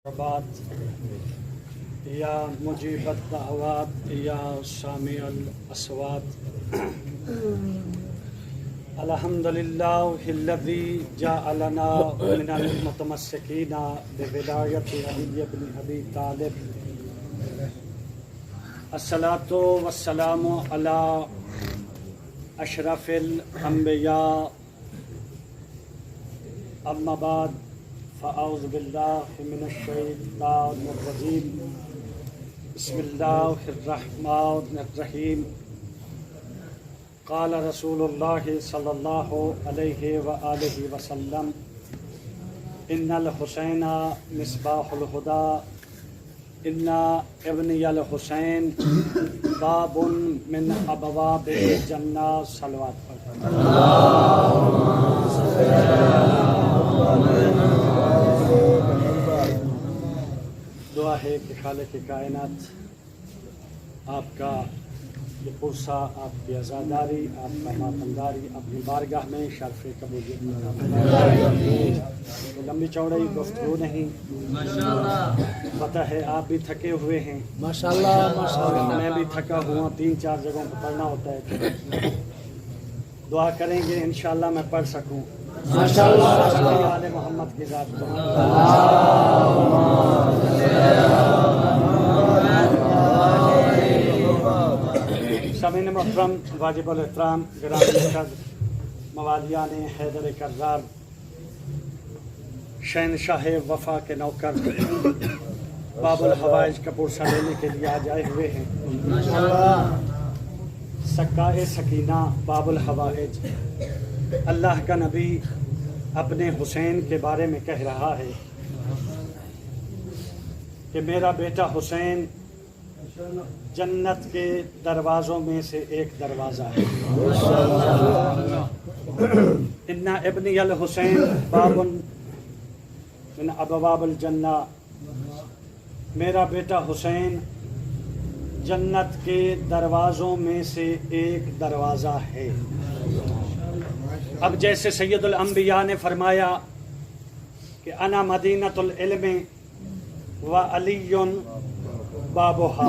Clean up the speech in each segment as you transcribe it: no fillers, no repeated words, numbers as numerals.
بعد یا مجیب الدعوات یا سامع الاصوات الحمدللہ الذی جعلنا من المتمسکین بولایت علی بن ابی طالب الصلاۃ والسلام علی اشرف الانبیاء اما بعد فاعوذ باللہ من الشیطان الرجیم بسم اللہ الرحمن الرحیم قال رسول اللہ صلی اللہ علیہ وآلہ وسلم ان الحسین مصباح الہدی ان ابنی الحسین باب من ابواب الجنہ صلوات دعا ہے کہ خالق کائنات آپ کا یہ پرسہ، آپ کی عزاداری، آپ کا ماتمداری اپنی بارگاہ میں شرف قبولیت لمبی چوڑی گفتگو نہیں، پتہ ہے آپ بھی تھکے ہوئے ہیں ماشاءاللہ، میں بھی تھکا ہوا، 3-4 جگہوں پہ پڑھنا ہوتا ہے، دعا کریں گے انشاءاللہ میں پڑھ سکوں ماشاءاللہ آل محمد کی ذات کو سامعین محترم، واجب الاحترام، گرامی قدر موالیان حیدر کرار، شہنشاہ وفا کے نوکر باب الحوائج کا پرسہ لینے کے لیے آج آئے ہوئے ہیں، سکائے سکینہ باب الحوائج۔ اللہ کا نبی اپنے حسین کے بارے میں کہہ رہا ہے کہ میرا بیٹا حسین جنت کے دروازوں میں سے ایک دروازہ ہے، ان ابنی الحسین باب من ابواب الجنہ، میرا بیٹا حسین جنت کے دروازوں میں سے ایک دروازہ ہے۔ اب جیسے سید الانبیاء نے فرمایا کہ انا مدینۃ العلم و علی بابھا،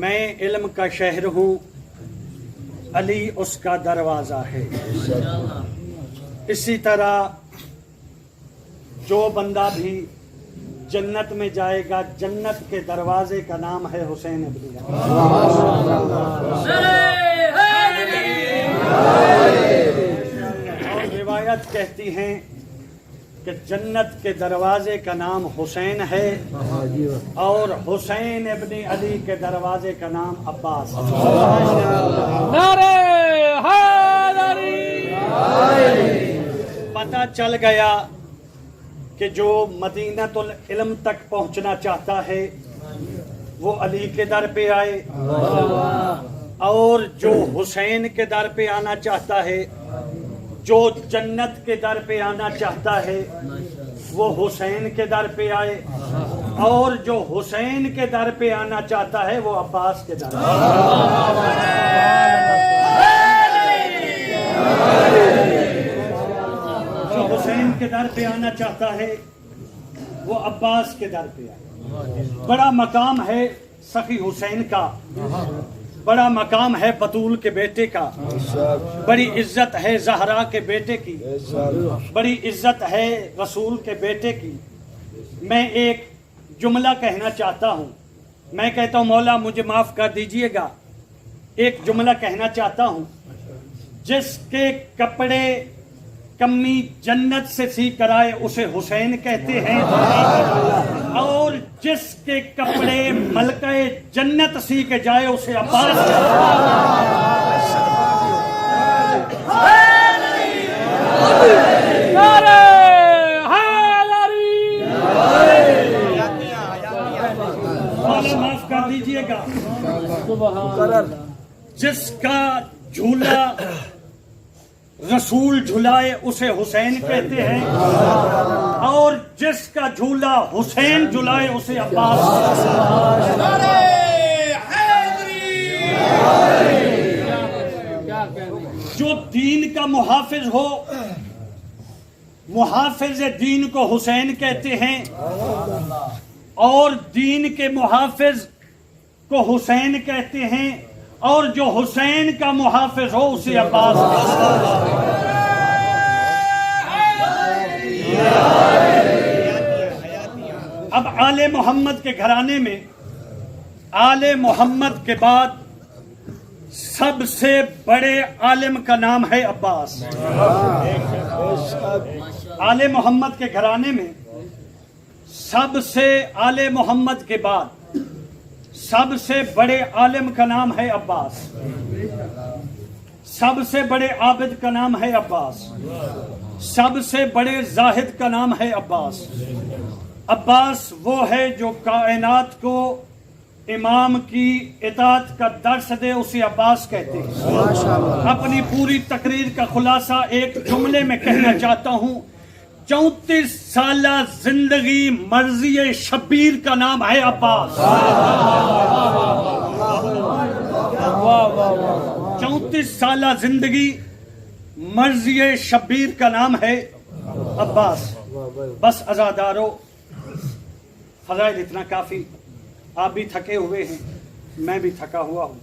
میں علم کا شہر ہوں، علی اس کا دروازہ ہے۔ اسی طرح جو بندہ بھی جنت میں جائے گا، جنت کے دروازے کا نام ہے حسین ابن اور روایت کہتی ہیں کہ جنت کے دروازے کا نام حسین ہے اور حسین ابن علی کے دروازے کا نام عباس ہے۔ پتہ چل گیا کہ جو مدینۃ العلم تک پہنچنا چاہتا ہے وہ علی کے در پہ آئے، اور جو حسین کے در پہ آنا چاہتا ہے، جو جنت کے در پہ آنا چاہتا ہے وہ حسین کے در پہ آئے، اور جو حسین کے در پہ آنا چاہتا ہے وہ عباس کے در پہ جو حسین کے در پہ آنا چاہتا ہے وہ عباس کے در پہ آئے۔ بڑا مقام ہے سخی حسین کا، بڑا مقام ہے بطول کے بیٹے کا، بڑی عزت ہے زہرا کے بیٹے کی، بڑی عزت ہے رسول کے بیٹے کی۔ میں ایک جملہ کہنا چاہتا ہوں، میں کہتا ہوں مولا مجھے معاف کر دیجئے گا، ایک جملہ کہنا چاہتا ہوں، جس کے کپڑے کمی جنت سے سی کرائے اسے حسین کہتے ہیں، اور جس کے کپڑے ملکہ جنت سی کے جائے اسے عباس معاف کر دیجئے گا، جس کا جھولا رسول جھلائے اسے حسین کہتے ہیں، اور جس کا جھولا حسین جھلائے اسے عباس۔ جو دین کا محافظ ہو محافظ دین کو حسین کہتے ہیں اور دین کے محافظ کو حسین کہتے ہیں اور جو حسین کا محافظ ہو اسے عباس کہتے ہیں۔ اب آل محمد کے گھرانے میں آل محمد کے بعد سب سے بڑے عالم کا نام ہے عباس۔ آل محمد کے گھرانے میں سب سے آل محمد کے بعد سب سے بڑے عالم کا نام ہے عباس، سب سے بڑے عابد کا نام ہے عباس، سب سے بڑے زاہد کا نام ہے عباس۔ عباس وہ ہے جو کائنات کو امام کی اطاعت کا درس دے، اسے عباس کہتے ہیں۔ اپنی پوری تقریر کا خلاصہ ایک جملے میں کہنا چاہتا ہوں، 34 سالہ زندگی مرضی شبیر کا نام ہے عباس۔ 34 سالہ زندگی مرضی شبیر کا نام ہے عباس۔ بس عزادارو، فضائل اتنا کافی، آپ بھی تھکے ہوئے ہیں، میں بھی تھکا ہوا ہوں۔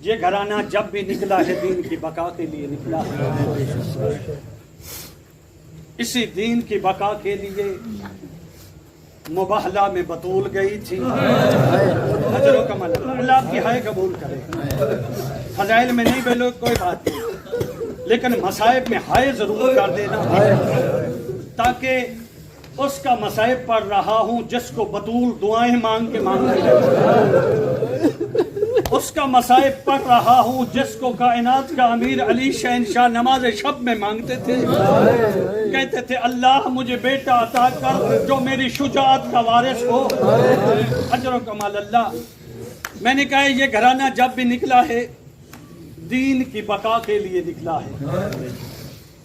یہ گھرانہ جب بھی نکلا ہے دین کی بقا کے لیے نکلا ہے، اسی دین کی بقا کے لیے مباہلہ میں بطول گئی تھی۔ اجر و کمال اللہ آپ کی ہائے قبول کرے۔ فضائل میں نہیں بولو کوئی بات نہیں، لیکن مصائب میں ہائے ضرور کر دینا، تاکہ اس کا مصائب پڑھ رہا ہوں جس کو بطول دعائیں مانگ کے مانگتے ہیں، اس کا مصائب پڑھ رہا ہوں جس کو کائنات کا امیر علی شہنشاہ نماز شب میں مانگتے تھے، کہتے تھے اللہ مجھے بیٹا عطا کر جو میری شجاعت کا وارث ہو۔ اجر و کمال اللہ۔ میں نے کہا یہ گھرانہ جب بھی نکلا ہے دین کی بقا کے لیے نکلا ہے۔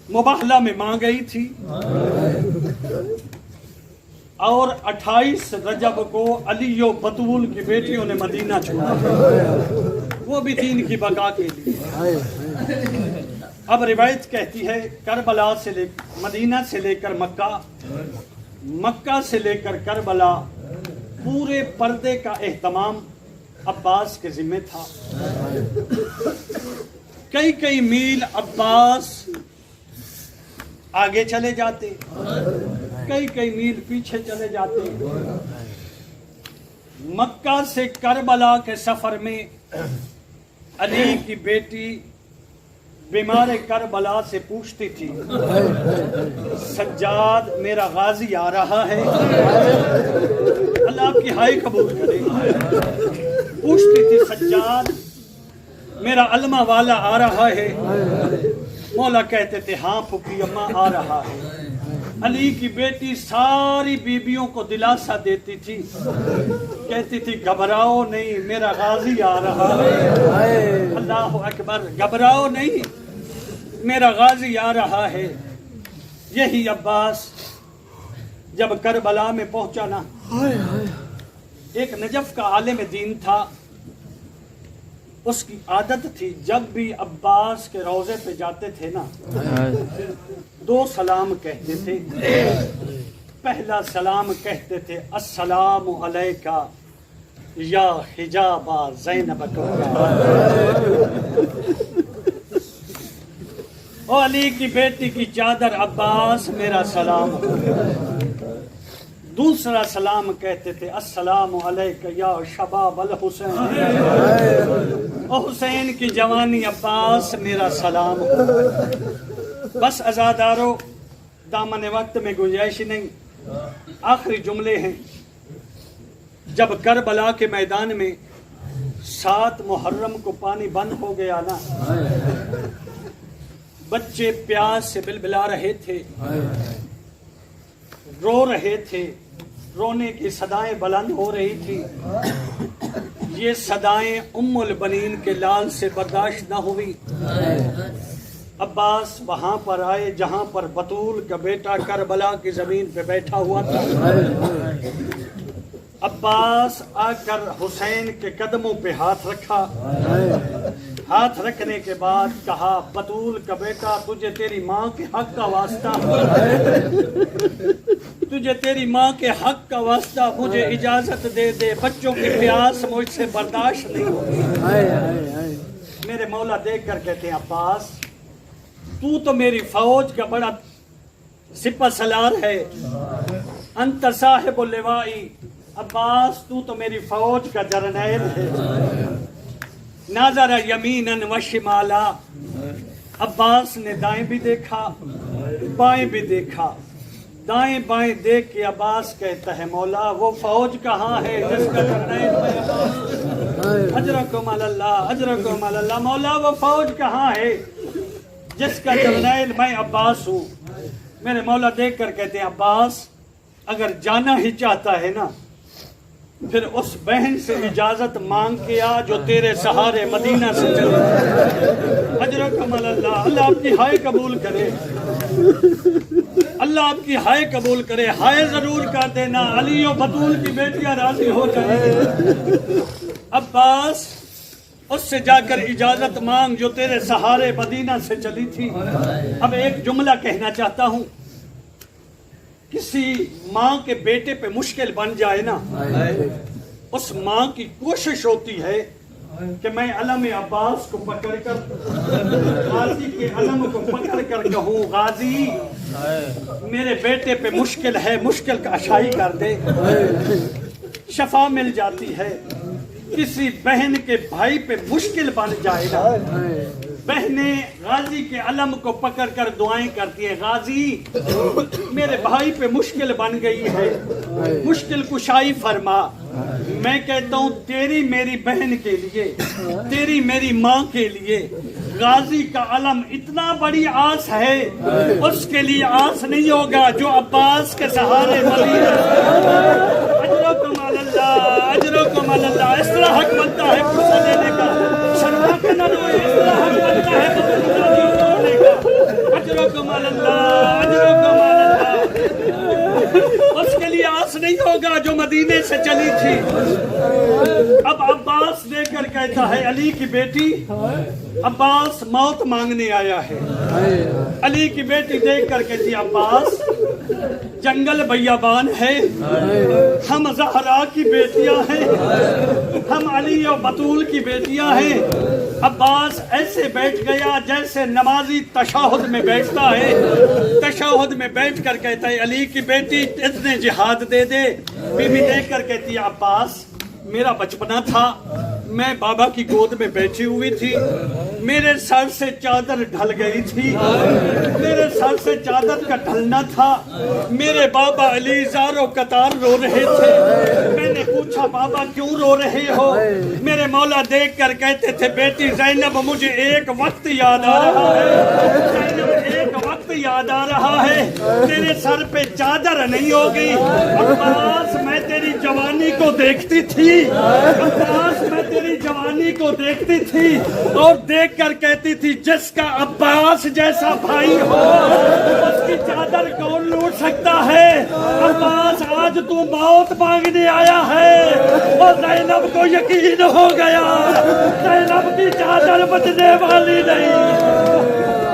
مباہلہ میں ماں گئی تھی اور 28 رجب کو علی و بطول کی بیٹیوں نے مدینہ چھوڑا، وہ بھی دین کی بقا کے لیے۔ اب روایت کہتی ہے کربلا سے مدینہ سے لے کر مکہ، مکہ سے لے کر کربلا، پورے پردے کا اہتمام عباس کے ذمہ تھا۔ کئی کئی میل عباس آگے چلے جاتے، کئی کئی میل پیچھے چلے جاتے۔ مکہ سے کربلا کے سفر میں علی کی بیٹی بیمار کربلا سے پوچھتی تھی سجاد میرا غازی آ رہا ہے، اللہ آپ کی ہائے قبول کرے۔ پوچھتی تھی سجاد میرا علمہ والا آ رہا ہے، مولا کہتے تھے ہاں پھپھی اماں آ رہا ہے۔ علی کی بیٹی ساری بیبیوں کو دلاسا دیتی تھی، کہتی تھی گھبراؤ نہیں میرا غازی آ رہا ہے، اللہ اکبر، گھبراؤ نہیں میرا غازی آ رہا ہے۔ یہی عباس جب کربلا میں پہنچا نا، ایک نجف کا عالم دین تھا، اس کی عادت تھی جب بھی عباس کے روضے پہ جاتے تھے نا 2 سلام کہتے تھے۔ پہلا سلام کہتے تھے السلام علیکہ یا حجابہ زینب کبرا، او علی کی بیٹی کی چادر عباس میرا سلام۔ دوسرا سلام کہتے تھے السلام علیکہ یا شباب الحسین، او حسین کی جوانی عباس میرا سلام۔ بس عزادارو، دامن وقت میں گنجائش نہیں، آخری جملے ہیں۔ جب کربلا کے میدان میں 7 محرم کو پانی بند ہو گیا نا، بچے پیاس سے بلبلا رہے تھے، رو رہے تھے، رونے کی صدائیں بلند ہو رہی تھی۔ یہ صدائیں ام البنین کے لال سے برداشت نہ ہوئی۔ عباس وہاں پر آئے جہاں پر بطول کا بیٹا کربلا کی زمین پہ بیٹھا ہوا تھا۔ عباس آ کر حسین کے قدموں پہ ہاتھ رکھا، ہاتھ رکھنے کے بعد کہا بطول کا بیٹا تجھے تیری ماں کے حق کا واسطہ تجھے تیری ماں کے حق کا واسطہ مجھے اجازت دے دے، بچوں کی پیاس مجھ سے برداشت نہیں ہوگی۔ میرے مولا دیکھ کر کہتے ہیں عباس تو تو میری فوج کا بڑا سپہ سالار ہے، انت صاحب اللوائی، عباس تو میری فوج کا جرنیل ہے۔ ناظر یمیناً و شمالا، عباس نے دائیں بھی دیکھا بائیں بھی دیکھا، دائیں بائیں دیکھ کے عباس کہتا ہے مولا وہ فوج کہاں ہے جس کا جرنیل میں عباس؟ اجرکم اللہ اجرکم اللہ، مولا وہ فوج کہاں ہے جس کا جرنیل میں عباس ہوں؟ میرے مولا دیکھ کر کہتے ہیں عباس اگر جانا ہی چاہتا ہے نا پھر اس بہن سے اجازت مانگ کے آ جو تیرے سہارے مدینہ سے چلے۔ اجرکم اللہ، اللہ آپ کی ہائے قبول کرے، اللہ آپ کی ہائے قبول کرے، ہائے ضرور کر دینا، علی و بطول کی بیٹیاں راضی ہو جائیں گے۔ عباس اس سے جا کر اجازت مانگ جو تیرے سہارے مدینہ سے چلی تھی۔ اب ایک جملہ کہنا چاہتا ہوں، کسی ماں کے بیٹے پہ مشکل بن جائے نا، اس ماں کی کوشش ہوتی ہے کہ میں علم عباس کو پکڑ کر غازی کے علم کو پکڑ کر کہوں غازی میرے بیٹے پہ مشکل ہے، مشکل کا اشائی کر دے، شفا مل جاتی ہے۔ کسی بہن کے بھائی پہ مشکل بن جائے نا، بہنیں غازی کے علم کو پکڑ کر دعائیں کرتی ہیں غازی میرے بھائی پہ مشکل بن گئی ہے، مشکل کشائی فرما۔ میں کہتا ہوں تیری میری بہن کے لیے، تیری میری ماں کے لیے غازی کا علم اتنا بڑی آس ہے، اس کے لیے آس نہیں ہوگا جو عباس کے سہارے مدینہ۔ اجرکم اللہ اجرکم اللہ، اس طرح حق بنتا ہے غصہ دینے کا، شرما کے نہ روئے، اس طرح حق بنتا ہے توڑنے کا۔ اجرکم اللہ اجرکم اللہ، اس کے لیے آس نہیں ہوگا جو مدینے سے چلی تھی۔ اب عباس دیکھ کر کہتا ہے علی کی بیٹی، عباس موت مانگنے آیا ہے۔ علی کی بیٹی دیکھ کر کہتی عباس جنگل بیابان ہے، ہم زہرا کی بیٹیاں ہیں، ہم علی و بطول کی بیٹیاں ہیں۔ عباس ایسے بیٹھ گیا جیسے نمازی تشہد میں بیٹھتا ہے، تشہد میں بیٹھ کر کہتا ہے علی کی بیٹی اذن جہاد دے دے۔ بی بی دیکھ کر کہتی ہے عباس میرا بچپنا تھا، میں بابا کی گود میں بیٹھی ہوئی تھی، میرے سر سے چادر ڈھل گئی تھی، میرے سر سے چادر کا ڈھلنا تھا، میرے بابا علی زارو قطار رو رہے تھے، میں نے پوچھا بابا کیوں رو رہے ہو؟ میرے مولا دیکھ کر کہتے تھے بیٹی زینب مجھے ایک وقت یاد آ رہا ہے، زینب ایک وقت یاد آ رہا ہے، تیرے سر پہ چادر نہیں ہوگی۔ عباس میں تیری جوانی کو دیکھتی تھی، عباس میں تیری جوانی کو دیکھتی تھی اور دیکھ کر کہتی تھی جس کا عباس جیسا بھائی ہو اس کی چادر کون لوٹ سکتا ہے؟ عباس آج تو موت مانگنے آیا ہے، اور زینب کو یقین ہو گیا زینب کی چادر بچنے والی نہیں۔